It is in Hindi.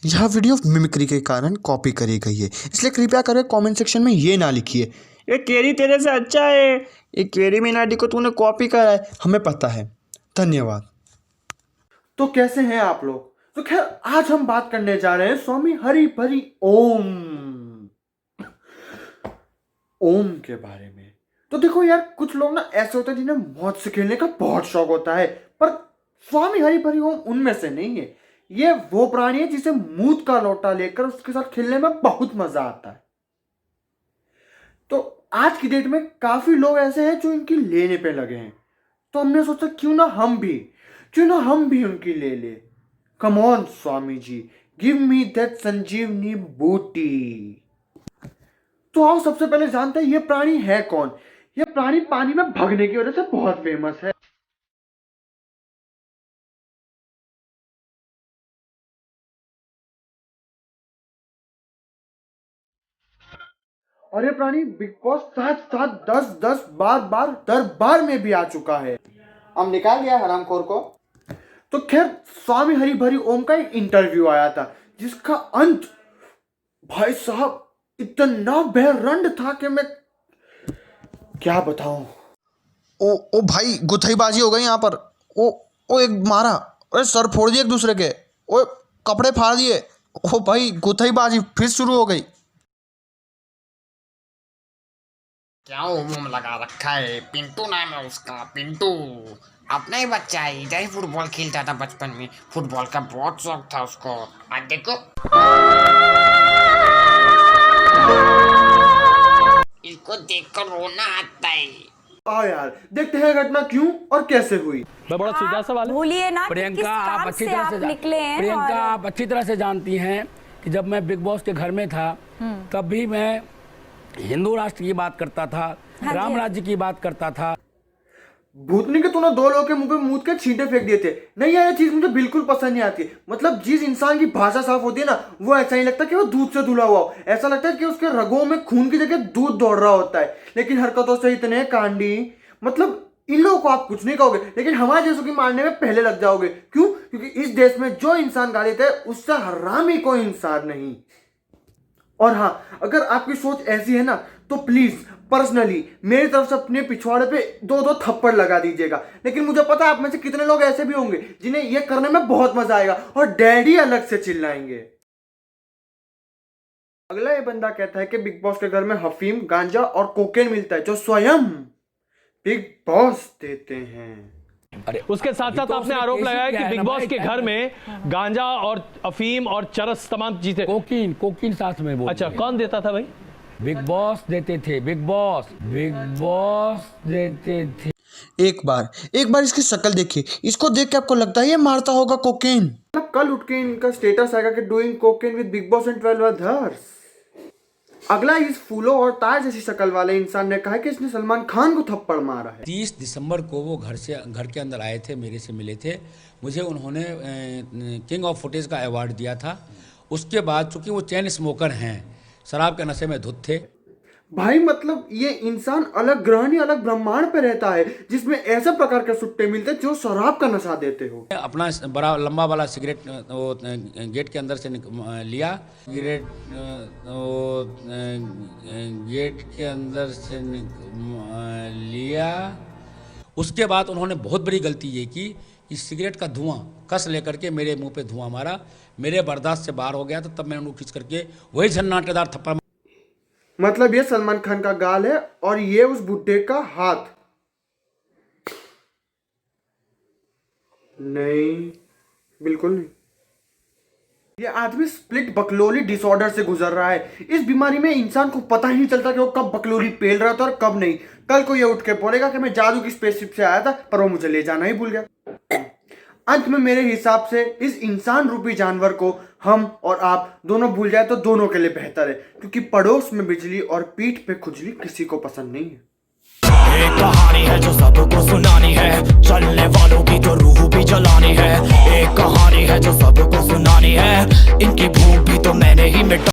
यह वीडियो मिमिक्री के कारण कॉपी करी गई है, इसलिए कृपया करके कमेंट सेक्शन में ये ना लिखिए ये केरी तेरे से अच्छा है, ये केरी मिनाटी को तूने कॉपी करा है। हमें पता है। धन्यवाद। तो कैसे हैं आप लोग? तो खैर आज हम बात करने जा रहे हैं स्वामी हरि हरि ओम के बारे में। तो देखो यार, कुछ लोग ना ऐसे होते हैं जिन्हें मौत से खेलने का बहुत शौक होता है, पर स्वामी हरि हरि ओम उनमें से नहीं है। ये वो प्राणी है जिसे मूत का लोटा लेकर उसके साथ खेलने में बहुत मजा आता है। तो आज की डेट में काफी लोग ऐसे हैं जो इनकी लेने पे लगे हैं। तो हमने सोचा क्यों ना हम भी उनकी ले। Come on Swami ji, give me that Sanjeevani booti. तो आओ सबसे पहले जानते हैं ये प्राणी है कौन। ये प्राणी पानी में भागने की वजह से बहुत फेमस है। और ये प्राणी बिग बॉस 7 10 दरबार में भी आ चुका है। हम निकाल लिया हरामखोर को। तो खैर स्वामी हरि हरि ओम का एक इंटरव्यू आया था जिसका अंत भाई साहब इतना बेरंड था कि मैं क्या बताऊं। ओ भाई, गुथईबाजी हो गई यहाँ पर। ओ एक मारा, अरे सर फोड़ दिए एक दूसरे के, ओ कपड़े फाड़ दिए। ओ भाई, गुथईबाजी फिर शुरू हो गई। क्या उमूम लगा रखा है? पिंटू नाम है उसका, पिंटू। अपना ही बच्चा है, इधर ही फुटबॉल खेलता था बचपन में। फुटबॉल का बहुत शौक था उसको। आज देखो, इसको देखकर रोना आता है। आओ यार देखते हैं घटना क्यों और कैसे हुई। बड़ा सीधा सवाल है। भूलिए ना प्रियंका, आप अच्छी तरह से निकले हैं। प्रियंका, आप अच्छी तरह से जानती हैं कि जब मैं बिग बॉस के घर में था तब भी मैं हिंदू राष्ट्र की बात करता था, राम राज्य की बात करता था। भूतनी के तूने 2 लोगों के मुंह पे मूत के छींटे फेंक दिए थे। नहीं यार, ये चीज मुझे बिल्कुल पसंद नहीं आती। मतलब जिस इंसान की भाषा साफ होती है ना, वो ऐसा नहीं लगता कि वो दूध से धुला हुआ हो। ऐसा लगता है कि उसके रगों में खून की जगह दूध दौड़ रहा होता है। लेकिन हरकतों से इतने कांडी, मतलब इन लोगों को आप कुछ नहीं कहोगे, लेकिन हमारे जैसों की मारने में पहले लग जाओगे। क्यों? क्योंकि इस देश में जो इंसान गालिब है उससे हरामी कोई इंसान नहीं। और हाँ, अगर आपकी सोच ऐसी है ना तो प्लीज पर्सनली मेरी तरफ से अपने पिछवाड़े पे 2 थप्पड़ लगा दीजिएगा। लेकिन मुझे पता है आप में से कितने लोग ऐसे भी होंगे जिन्हें यह करने में बहुत मजा आएगा और डैडी अलग से चिल्लाएंगे। अगला ये बंदा कहता है कि बिग बॉस के घर में अफीम, गांजा और कोकेन मिलता है जो स्वयं बिग बॉस देते हैं। अरे उसके साथ साथ आपने आरोप लगाया कि बिग बॉस के घर में गांजा और अफीम और चरस तमाम चीजें, कोकीन साथ में। वो अच्छा, कौन देता था भाई? बिग बॉस देते थे। बिग बॉस देते थे। एक बार इसकी शक्ल देखिए, इसको देख के आपको लगता है ये मारता होगा कोकेन। कल उठ के इनका स्टेटस आएगा कि doing cocaine with big boss and 12 others. अगला इस फूलों और तार जैसी शक्ल वाले इंसान ने कहा कि इसने सलमान खान को थप्पड़ मारा है। 30 दिसंबर को वो घर के अंदर आए थे, मेरे से मिले थे। मुझे उन्होंने किंग ऑफ फुटेज का अवार्ड दिया था। उसके बाद चूंकि वो चैन स्मोकर हैं, शराब के नशे में धुत थे। भाई मतलब ये इंसान अलग ग्रह नहीं, अलग ब्रह्मांड पे रहता है जिसमें ऐसे प्रकार के सुट्टे मिलते हैं जो शराब का नशा देते हो। अपना बड़ा लंबा वाला सिगरेट वो गेट के अंदर से लिया, सिगरेट गेट के अंदर से लिया। उसके बाद उन्होंने बहुत बड़ी गलती ये की कि सिगरेट का धुआं कस लेकर के मेरे मुंह पे धुआं मारा। मेरे बर्दाश्त से बाहर हो गया, तो तब मैंने उनको खींच करके वही झन्नाटेदार थप्पड़। मतलब ये सलमान खान का गाल है और ये उस बुड्ढे का हाथ। नहीं, बिल्कुल नहीं। ये आदमी स्प्लिट बकलोली डिसऑर्डर से गुजर रहा है। इस बीमारी में इंसान को पता ही नहीं चलता कि वो कब बकलोली पेल रहा था और कब नहीं। कल को ये उठ के बोलेगा कि मैं जादू की स्पेसशिप से आया था पर वो मुझे ले जाना ही भूल गया। अंत में मेरे हिसाब से इस इंसान रूपी जानवर को हम और आप दोनों भूल जाए तो दोनों के लिए बेहतर है, क्योंकि पड़ोस में बिजली और पीठ पे खुजली किसी को पसंद नहीं है। एक कहानी है जो सबको सुनानी है, चलने वालों की तो रूह भी जलानी है। एक कहानी है जो सबको सुनानी है, इनकी भूख भी तो मैंने ही मिटा